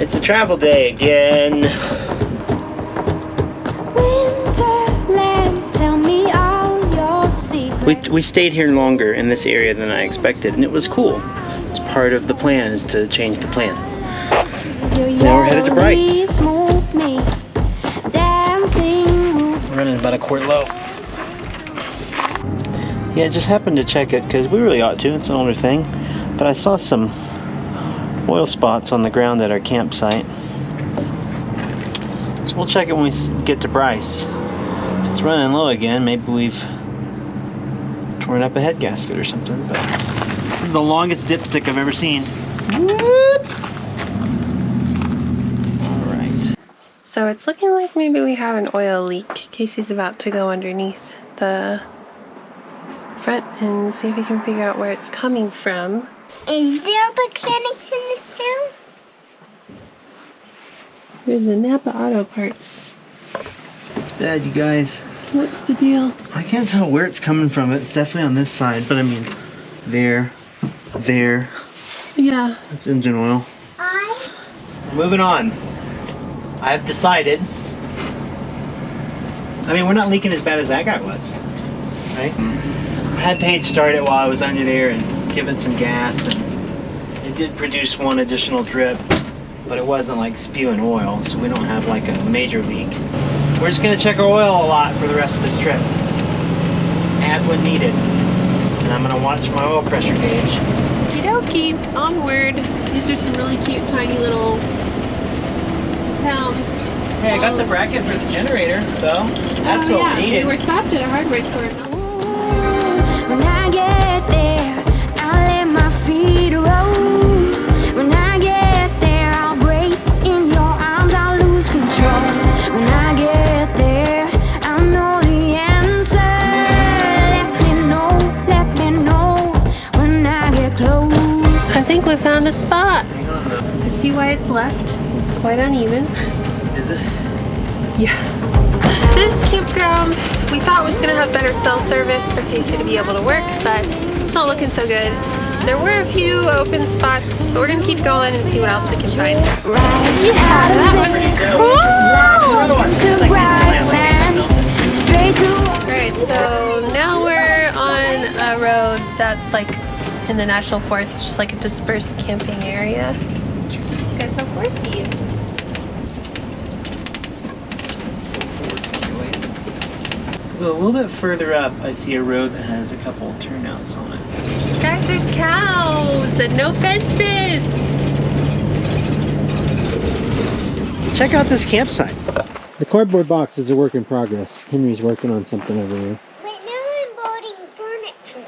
It's a travel day again. Winterland, tell me all your secrets. We stayed here longer in this area than I expected, and it was cool. It's part of the plan is to change the plan. Now we're headed to Bryce. We're running about a quart low. Yeah, I just happened to check it because we really ought to. It's an older thing, but I saw some oil spots on the ground at our campsite. So we'll check it when we get to Bryce. If it's running low again, maybe we've torn up a head gasket or something. But this is the longest dipstick I've ever seen. Whoop! All right. So it's looking like maybe we have an oil leak. Casey's about to go underneath the front and see if he can figure out where it's coming from. Is there mechanics in this town? There's a Napa Auto Parts. It's bad, you guys. What's the deal? I can't tell where it's coming from. It's definitely on this side, but I mean, there. Yeah. That's engine oil. Moving on. I've decided. I mean, we're not leaking as bad as that guy was, right? I had Paige start it while I was under there and give it some gas, and it did produce one additional drip, but it wasn't like spewing oil, so we don't have like a major leak. We're just gonna check our oil a lot for the rest of this trip. Add when needed. And I'm gonna watch my oil pressure gauge. Okie dokie, onward. These are some really cute tiny little towns. Hey, I got the bracket for the generator, though. That's what we needed. We were stopped at a hardware store. When I get there, I'll let my feet roll. When I get there, I'll break in your arms, I'll lose control. When I get there, I'll know the answer. Let me know when I get close. I think we found a spot. I see why it's left. It's quite uneven. Is it? Yeah. This campground we thought was gonna have better cell service for Casey to be able to work, but it's not looking so good. There were a few open spots, but we're gonna keep going and see what else we can find. Yeah, that was cool. Alright, so now we're on a road that's like in the National Forest, just like a dispersed camping area. These guys have horsies. Go a little bit further up, I see a road that has a couple turnouts on it. Guys, there's cows and no fences. Check out this campsite. The cardboard box is a work in progress. Henry's working on something over there. Wait, now I'm building furniture.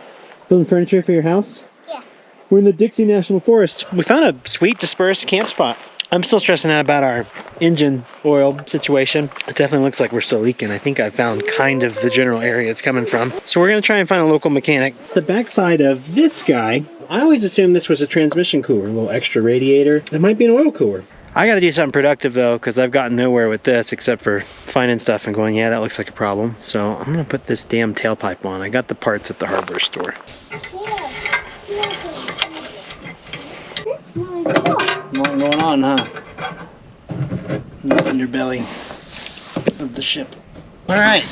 Building furniture for your house? Yeah. We're in the Dixie National Forest. We found a sweet dispersed camp spot. I'm still stressing out about our engine oil situation. It definitely looks like we're still leaking. I think I found kind of the general area it's coming from. So we're gonna try and find a local mechanic. It's the backside of this guy. I always assumed this was a transmission cooler, a little extra radiator. It might be an oil cooler. I gotta do something productive though, because I've gotten nowhere with this except for finding stuff and going, yeah, that looks like a problem. So I'm gonna put this damn tailpipe on. I got the parts at the hardware store. Nothing going on, huh? In the underbelly of the ship. All right,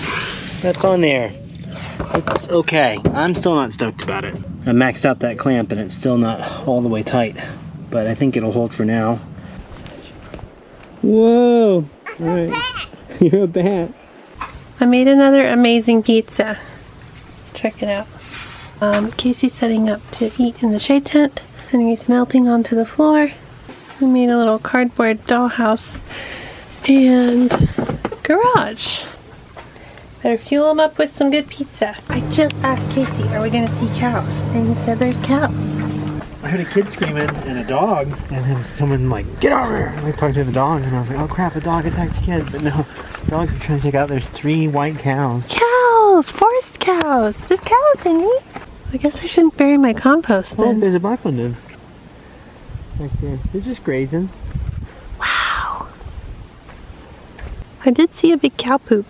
that's on there. It's okay. I'm still not stoked about it. I maxed out that clamp and it's still not all the way tight, but I think it'll hold for now. Whoa! All right. You're a bat. I made another amazing pizza. Check it out. Casey's setting up to eat in the shade tent, and he's melting onto the floor. We made a little cardboard dollhouse and garage. Better fuel him up with some good pizza. I just asked Casey, are we gonna see cows? And he said there's cows. I heard a kid screaming and a dog, and then someone like, get over here! And I talked to the dog, and I was like, oh crap, a dog attacked a kid. But no, dogs are trying to take out, there's 3 white cows. Cows! Forest cows! There's cows, Henry! I guess I shouldn't bury my compost then. Oh, there's a black one then. Right there. They're just grazing. Wow! I did see a big cow poop.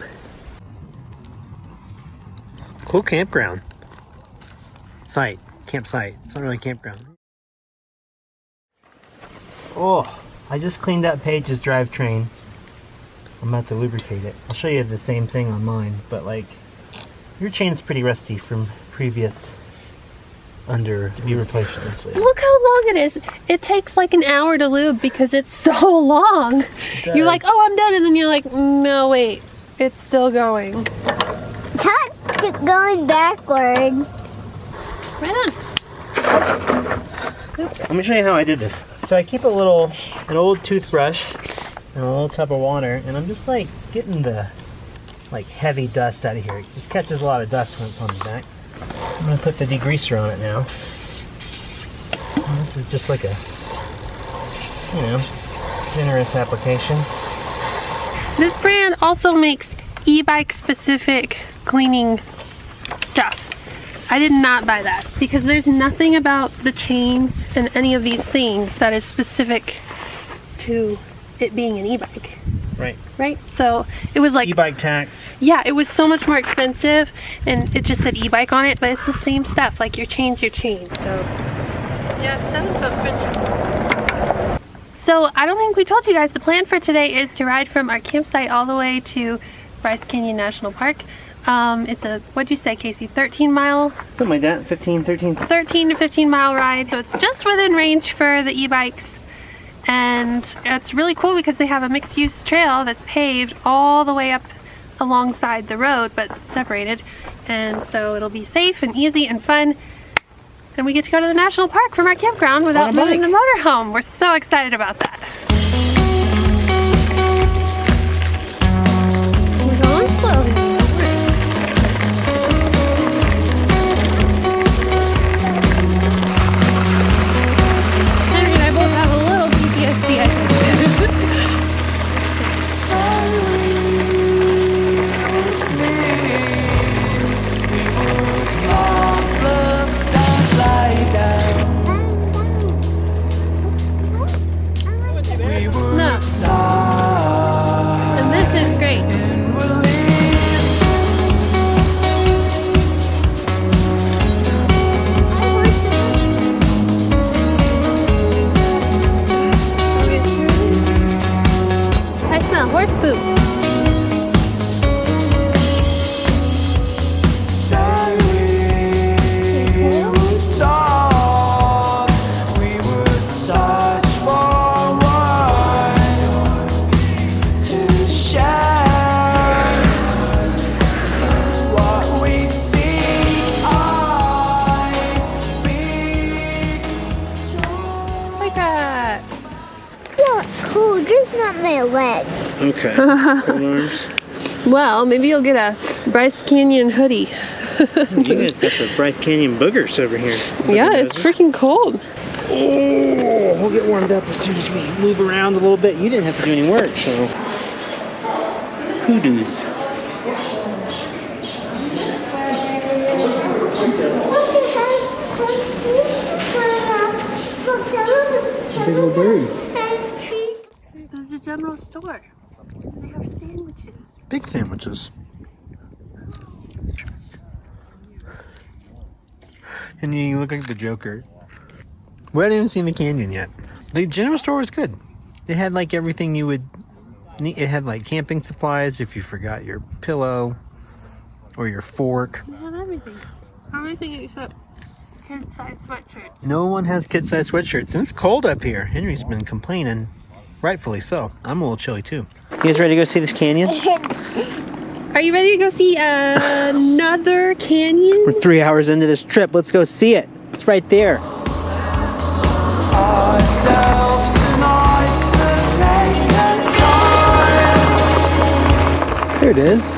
Cool campground. Campsite. It's not really a campground. Oh, I just cleaned up Paige's drivetrain. I'm about to lubricate it. I'll show you the same thing on mine, but like, your chain's pretty rusty from previous to be replaced eventually. Look how long it is. It takes like an hour to lube because it's so long. You're like, oh, I'm done, and then you're like, no, wait, it's still going. That's going backwards. Right on. Let me show you how I did this. So I keep an old toothbrush and a little tub of water, and I'm just like getting the like heavy dust out of here. It just catches a lot of dust when it's on the back. I'm gonna put the degreaser on it now. And this is just like a, generous application. This brand also makes e-bike specific cleaning stuff. I did not buy that because there's nothing about the chain and any of these things that is specific to it being an e-bike. Right? So it was like e-bike tax. Yeah, it was so much more expensive, and it just said e-bike on it, but it's the same stuff. Like your chain's your chain. So yeah, 7 foot. So I don't think we told you guys the plan for today is to ride from our campsite all the way to Bryce Canyon National Park. It's a, what'd you say, Casey, 13 mile? Something like that, 13 to 15 mile ride. So it's just within range for the e-bikes. And it's really cool because they have a mixed use trail that's paved all the way up alongside the road, but separated. And so it'll be safe and easy and fun. And we get to go to the national park from our campground without moving the motorhome. We're so excited about that. We're going slowly. Horse poop. Cool, just not my legs. Okay. Well, maybe you'll get a Bryce Canyon hoodie. You guys got the Bryce Canyon boogers over here. Yeah, it's freaking cold. Oh, we'll get warmed up as soon as we move around a little bit. You didn't have to do any work, so. Hoodoos. Big old bird. There's a general store. They have sandwiches. Big sandwiches. And you look like the Joker. We haven't even seen the canyon yet. The general store was good. It had like everything you would need. It had like camping supplies if you forgot your pillow or your fork. They have everything. Everything except kid-size sweatshirts. No one has kid-size sweatshirts, and it's cold up here. Henry's been complaining, rightfully so. I'm a little chilly too. You guys ready to go see this canyon? Are you ready to go see another canyon? We're 3 hours into this trip. Let's go see it. It's right there. There it is.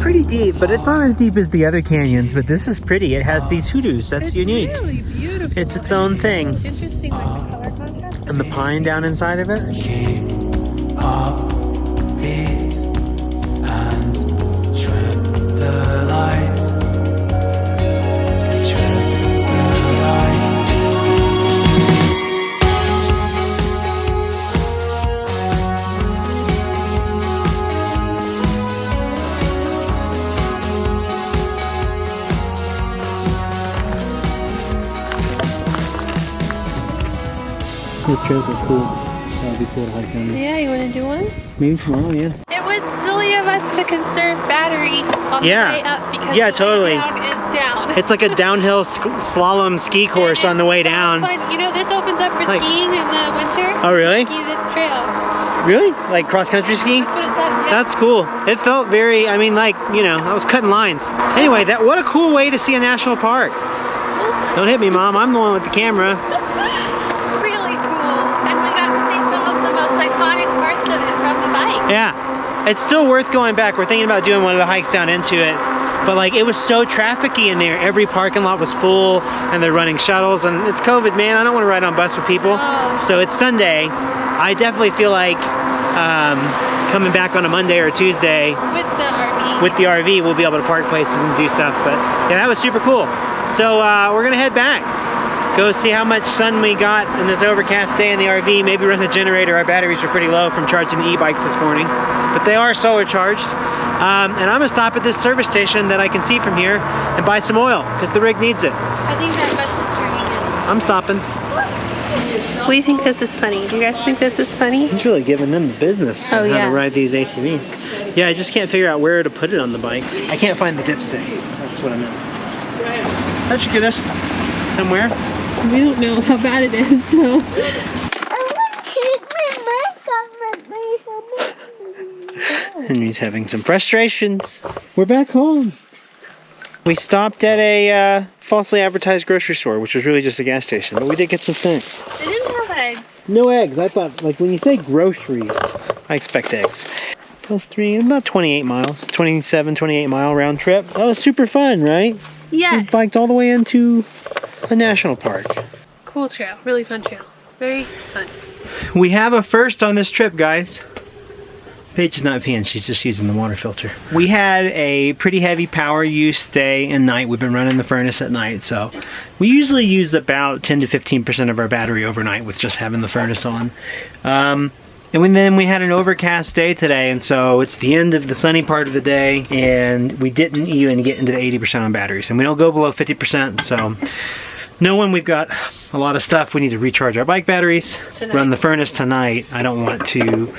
Pretty deep, but it's not as deep as the other canyons, but this is pretty. It has these hoodoos. That's unique. Really beautiful. It's its own thing. Interesting, like the color contrast. And the pine down inside of it. Keep up beat and trip the light. Trip the light. Those trails are cool. That would be cool to hike down there. Yeah, you want to do one? Maybe tomorrow, yeah. It was silly of us to conserve battery on the way up because Yeah, the totally. way down is down. It's like a downhill slalom ski course on the way down. Fun. You know, this opens up for Like- skiing in the winter. Oh, really? Ski this trail. Really? Like cross-country skiing? That's what it said. Yeah. That's cool. It felt very, I mean, like, you know, I was cutting lines. Anyway, what a cool way to see a national park. Don't hit me, Mom. I'm the one with the camera. Really cool. And we got to see some of the most iconic parts of it from the bike. Yeah. It's still worth going back. We're thinking about doing one of the hikes down into it. But like, it was so trafficy in there. Every parking lot was full and they're running shuttles, and it's COVID, man. I don't want to ride on bus with people. No. So it's Sunday. I definitely feel like coming back on a Monday or a Tuesday With the RV. with the RV, we'll be able to park places and do stuff. But yeah, that was super cool. So we're gonna head back. Go see how much sun we got in this overcast day in the RV. Maybe run the generator. Our batteries were pretty low from charging the e-bikes this morning, but they are solar charged. And I'm gonna stop at this service station that I can see from here and buy some oil because the rig needs it. I think that bus is turning in. I'm stopping. We think this is funny. Do you guys think this is funny? He's really giving them the business Oh, on how yeah. to ride these ATVs. Yeah, I just can't figure out where to put it on the bike. I can't find the dipstick. That's what I meant. That should get us somewhere. We don't know how bad it is, so. Henry's having some frustrations. We're back home. We stopped at a falsely advertised grocery store, which was really just a gas station, but we did get some snacks. They didn't have eggs. No eggs. I thought, like, when you say groceries, I expect eggs. +3, about 28 miles, 27, 28 mile round trip. That was super fun, right? We Yes. biked all the way into a national park. Cool trail. Really fun trail. Very fun. We have a first on this trip, guys. Paige is not peeing, she's just using the water filter. We had a pretty heavy power use day and night. We've been running the furnace at night, so we usually use about 10 to 15% of our battery overnight with just having the furnace on. And then we had an overcast day today, and so it's the end of the sunny part of the day, and we didn't even get into the 80% on batteries. And we don't go below 50%, so knowing we've got a lot of stuff, we need to recharge our bike batteries, Tonight. run the furnace tonight. I don't want to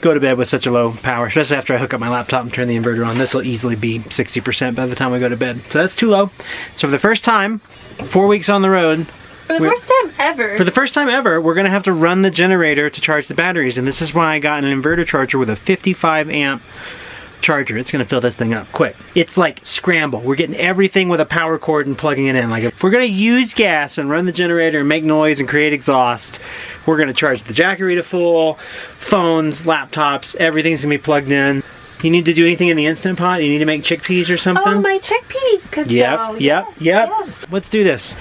go to bed with such a low power, especially after I hook up my laptop and turn the inverter on. This will easily be 60% by the time I go to bed. So that's too low. So for the first time, 4 weeks on the road, For the first time ever. for the first time ever, we're gonna have to run the generator to charge the batteries. And this is why I got an inverter charger with a 55 amp charger. It's gonna fill this thing up quick. It's like scramble. We're getting everything with a power cord and plugging it in. Like, if we're gonna use gas and run the generator and make noise and create exhaust, we're gonna charge the Jackery to full, phones, laptops, everything's gonna be plugged in. You need to do anything in the Instant Pot? You need to make chickpeas or something? Oh, my chickpeas could go. Yep. Yes, yes. Let's do this.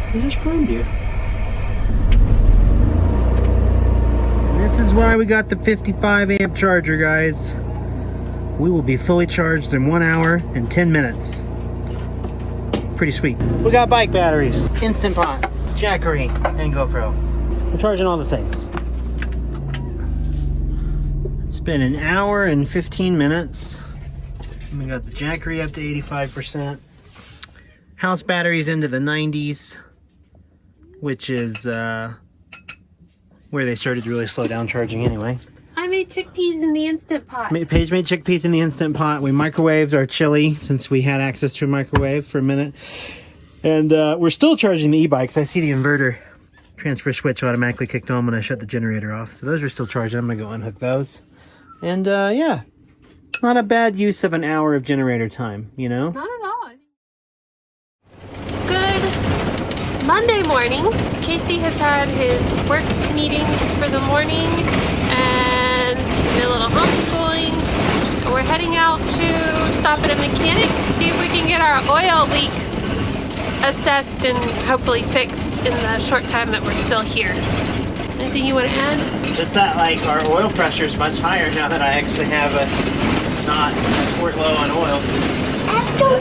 I just primed you. And this is why we got the 55 amp charger, guys. We will be fully charged in 1 hour and 10 minutes. Pretty sweet. We got bike batteries, Instant Pot, Jackery, and GoPro. We're charging all the things. It's been an hour and 15 minutes. We got the Jackery up to 85%. House batteries into the 90s, which is where they started to really slow down charging anyway. I made chickpeas in the Instant Pot. Paige made chickpeas in the Instant Pot. We microwaved our chili since we had access to a microwave for a minute. And we're still charging the e-bikes. I see the inverter transfer switch automatically kicked on when I shut the generator off. So those are still charging. I'm gonna go unhook those. And yeah, not a bad use of an hour of generator time, you know? Not at all. Good Monday morning. Casey has had his work meetings for the morning and did a little homeschooling. And we're heading out to stop at a mechanic, see if we can get our oil leak assessed and hopefully fixed in the short time that we're still here. Anything you want to add? Just that, like, our oil pressure is much higher now that I actually have us not short low on oil. After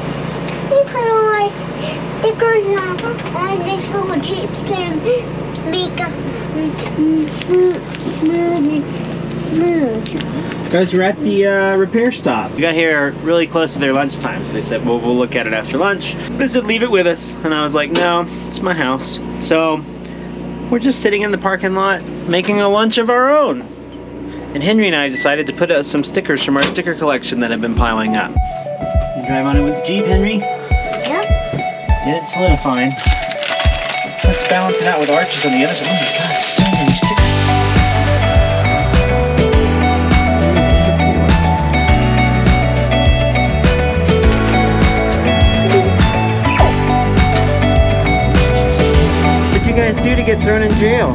we put all our stickers on this little Jeep's gonna make a smooth Guys, we're at the repair stop. We got here really close to their lunchtime, so they said, well, we'll look at it after lunch. They said, leave it with us. And I was like, no, it's my house. So we're just sitting in the parking lot making a lunch of our own. And Henry and I decided to put out some stickers from our sticker collection that have been piling up. You drive on it with the Jeep, Henry? Yep. Get it solidifying. Let's balance it out with arches on the other side. Oh my god, so many stickers. What'd you guys do to get thrown in jail?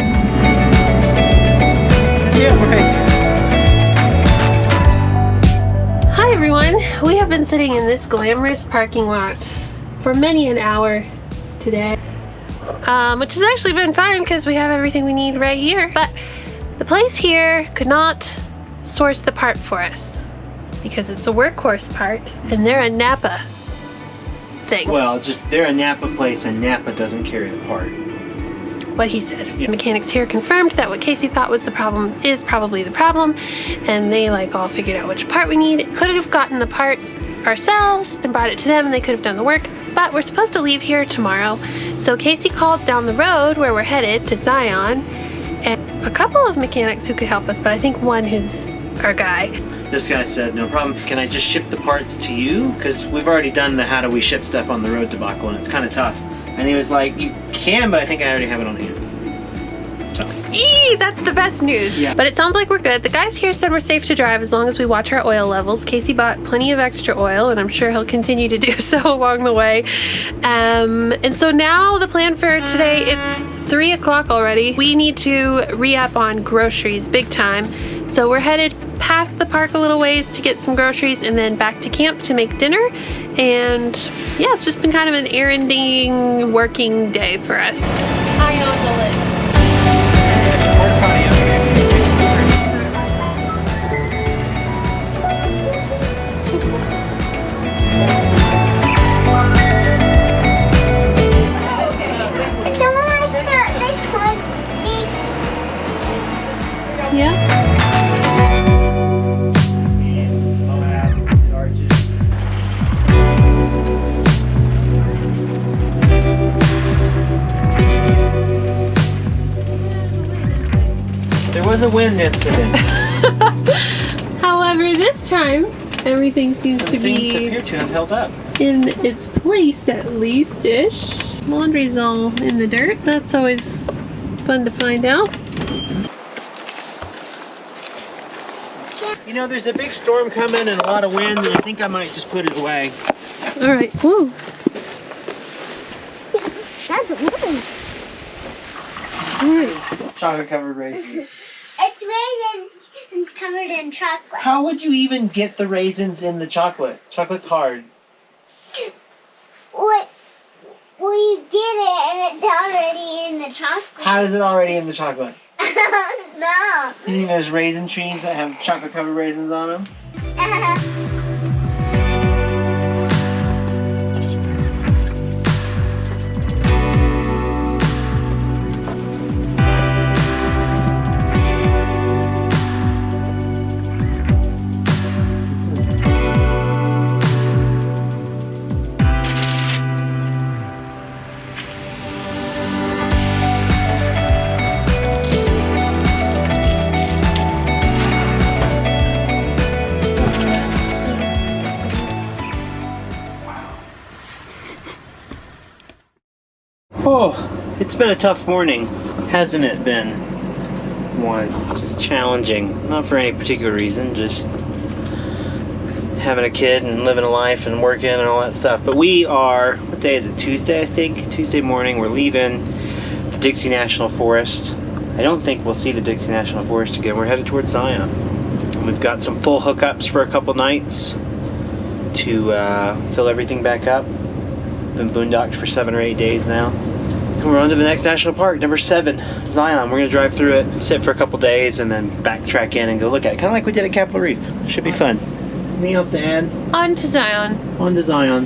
It's a jailbreak. Hi everyone! We have been sitting in this glamorous parking lot for many an hour today. Which has actually been fun because we have everything we need right here. But the place here could not source the part for us because it's a workhorse part and they're a Napa thing. Well, it's just they're a Napa place and Napa doesn't carry the part. What he said. Yeah. The mechanics here confirmed that what Casey thought was the problem is probably the problem, and they like all figured out which part we need. Could have gotten the part ourselves and brought it to them and they could have done the work, but we're supposed to leave here tomorrow. So Casey called down the road where we're headed to Zion and a couple of mechanics who could help us, but I think one who's our guy. This guy said, no problem. Can I just ship the parts to you? Because we've already done the how do we ship stuff on the road debacle and it's kind of tough. And he was like, you can, but I think I already have it on hand. So. Eee, that's the best news. Yeah. But it sounds like we're good. The guys here said we're safe to drive as long as we watch our oil levels. Casey bought plenty of extra oil and I'm sure he'll continue to do so along the way. And so now the plan for today, it's 3 o'clock already. We need to re-up on groceries big time. So we're headed past the park a little ways to get some groceries and then back to camp to make dinner. And yeah, it's just been kind of an erranding working day for us. High on the list. Yeah. There was a wind incident. However, this time everything seems Some to things be appear to have held up. in its place at least-ish. Laundry's all in the dirt. That's always fun to find out. You know, there's a big storm coming and a lot of wind, and I think I might just put it away. All right. Woo. That's a woman. All right. Chocolate covered raisins. It's raisins covered in chocolate. How would you even get the raisins in the chocolate? Chocolate's hard. What? Well, you get it and it's already in the chocolate. How is it already in the chocolate? No. You think there's raisin trees that have chocolate covered raisins on them? Oh, it's been a tough morning, hasn't it been? One, just challenging. Not for any particular reason, just having a kid and living a life and working and all that stuff. But we are, what day is it? Tuesday, I think? Tuesday morning, we're leaving the Dixie National Forest. I don't think we'll see the Dixie National Forest again. We're headed towards Zion. And we've got some full hookups for a couple nights to fill everything back up. Been boondocked for 7 or 8 days now. And we're on to the next national park, number 7, Zion. We're gonna drive through it, sit for a couple days, and then backtrack in and go look at it. Kind of like we did at Capitol Reef. Should be fun. Anything else to add? On to Zion. On to Zion.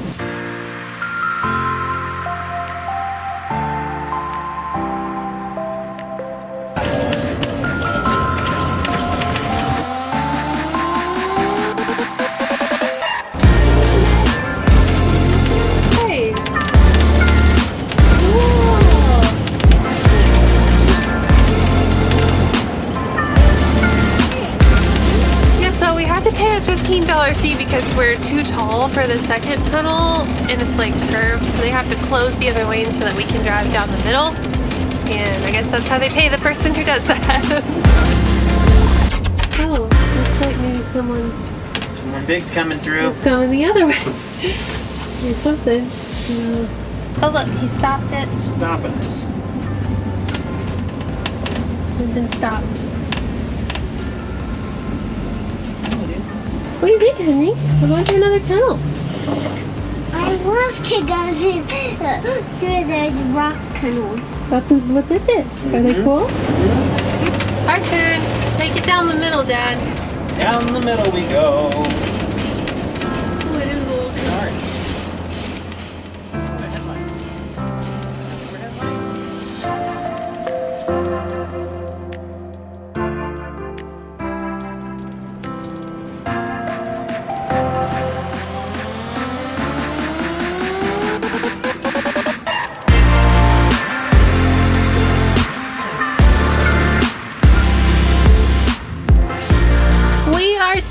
we're too tall for the second tunnel and it's like curved, so they have to close the other lane so that we can drive down the middle. And I guess that's how they pay the person who does that. Oh, looks like maybe someone big's coming through. is going the other way. Or something. Oh look, he stopped it. Stopping us. We've been stopped. What do you think, Henry? We're going through another tunnel. I love to go through those rock tunnels. That's what this is. Are they cool? Our turn. Take it down the middle, Dad. Down the middle we go. Oh, it is a little dark.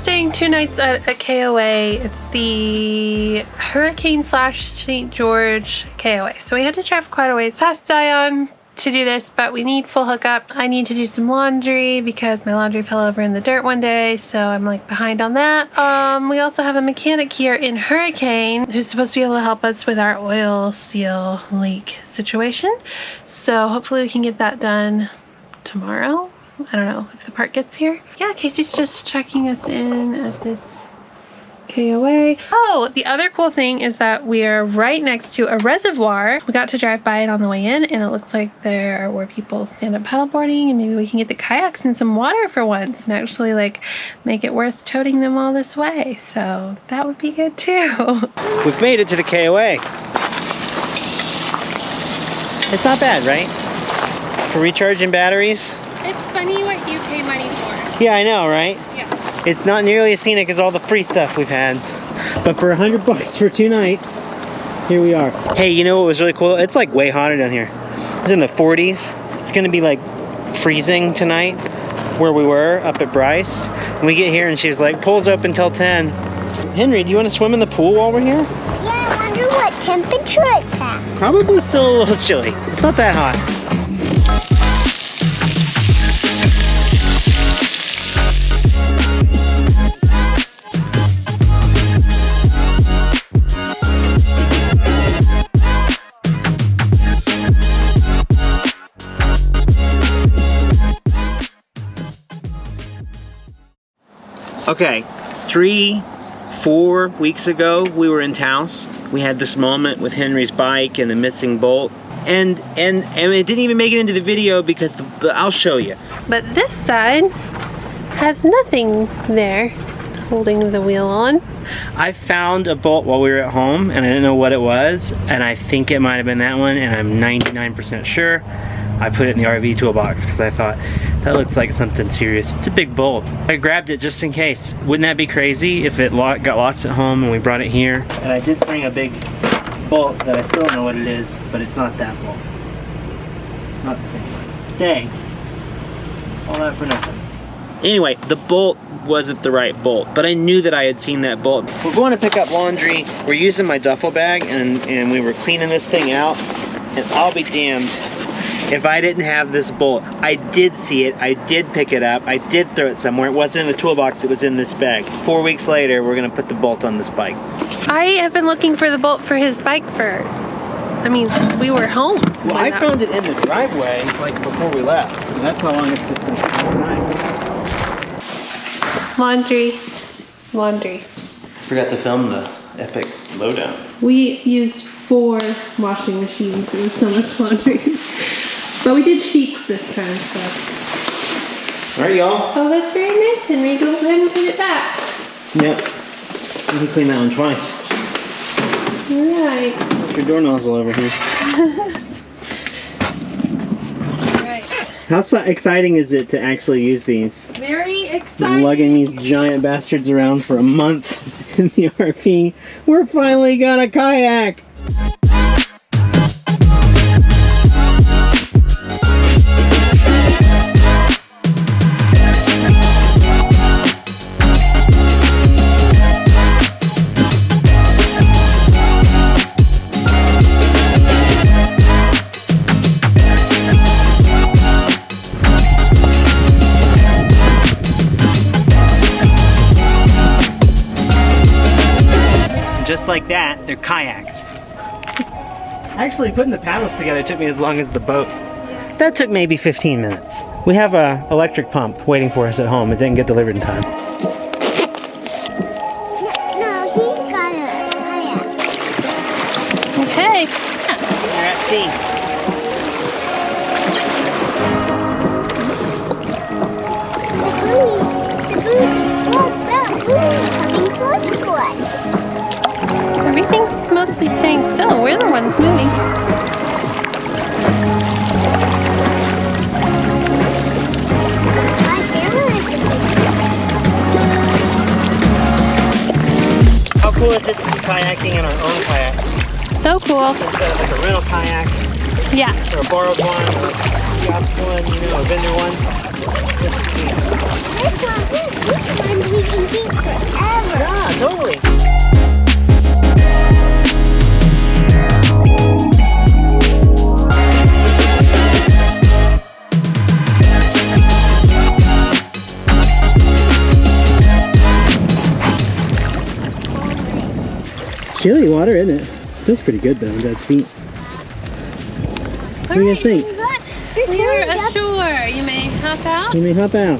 Staying 2 nights at a KOA. It's the Hurricane/St. George KOA. So we had to drive quite a ways past Zion to do this, but we need full hookup. I need to do some laundry because my laundry fell over in the dirt one day, so I'm like behind on that. We also have a mechanic here in Hurricane who's supposed to be able to help us with our oil seal leak situation. So hopefully we can get that done tomorrow. I don't know if the part gets here. Yeah, Casey's just checking us in at this KOA. Oh, the other cool thing is that we're right next to a reservoir. We got to drive by it on the way in, and it looks like there are where people stand up paddleboarding, and maybe we can get the kayaks in some water for once and actually like make it worth toting them all this way. So that would be good too. We've made it to the KOA. It's not bad, right? For recharging batteries. It's funny what you pay money for. Yeah, I know, right? Yeah. It's not nearly as scenic as all the free stuff we've had. But for $100 for 2 nights, here we are. Hey, you know what was really cool? It's like way hotter down here. It's in the 40s. It's gonna be like freezing tonight where we were up at Bryce. And we get here and she's like, pool's open till 10. Henry, do you want to swim in the pool while we're here? Yeah, I wonder what temperature it's at. Probably still a little chilly. It's not that hot. Okay, 3-4 weeks ago, we were in Taos. We had this moment with Henry's bike and the missing bolt. And it didn't even make it into the video because I'll show you. But this side has nothing there holding the wheel on. I found a bolt while we were at home and I didn't know what it was. And I think it might have been that one, and I'm 99% sure. I put it in the RV toolbox because I thought that looks like something serious. It's a big bolt. I grabbed it just in case. Wouldn't that be crazy if it got lost at home and we brought it here? And I did bring a big bolt that I still don't know what it is, but it's not that bolt. Not the same one. Dang. All that for nothing. Anyway, the bolt wasn't the right bolt, but I knew that I had seen that bolt. We're going to pick up laundry. We're using my duffel bag, and we were cleaning this thing out, and I'll be damned if I didn't have this bolt. I did see it, I did pick it up, I did throw it somewhere. It wasn't in the toolbox, it was in this bag. 4 weeks later, we're gonna put the bolt on this bike. I have been looking for the bolt for his bike I mean, we were home. Well, I found it in the driveway, like before we left. So that's how long it's just been outside. Laundry. Laundry. Forgot to film the epic lowdown. We used 4 washing machines. It was so much laundry. But we did sheets this time, so. All right, y'all. Oh, that's very nice, Henry. Go ahead and put it back. Yep. You can clean that one twice. All right. Put your door nozzle over here. All right. How exciting is it to actually use these? Very exciting. Lugging these giant bastards around for a month in the RV. We're finally gonna kayak. just like that, they're kayaks. Actually, putting the paddles together took me as long as the boat. That took maybe 15 minutes. We have a electric pump waiting for us at home. It didn't get delivered in time. No, he's got a kayak. Okay. We're at sea. Coming close to us. Everything mostly staying still. We're the ones moving. How cool is it to be kayaking in our own kayaks? So cool. Instead of like a rental kayak, Yeah. or a borrowed one, or a kiosk one, you know, a vendor one. This one we can keep forever. Yeah, totally. It's chilly water, isn't it? Feels pretty good though, Dad's feet. What do you guys think? We are ashore. You may hop out. You may hop out.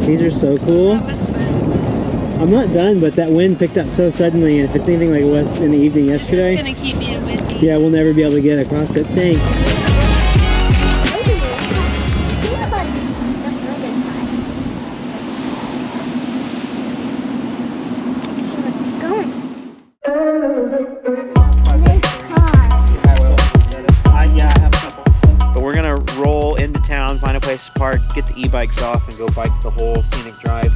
These are so cool. That was fun. I'm not done, but that wind picked up so suddenly, and if it's anything like it was in the evening yesterday, It's gonna keep you busy. yeah, we'll never be able to get across that thing. Yeah, I have a couple. But we're gonna roll into town, find a place to park, get the e-bikes off, and go bike the whole scenic drive.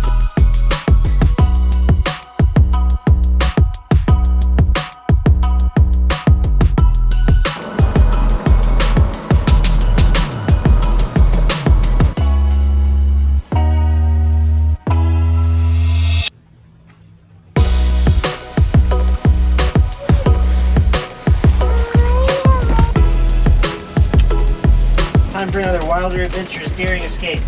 Time for another Wilder Adventures daring escape.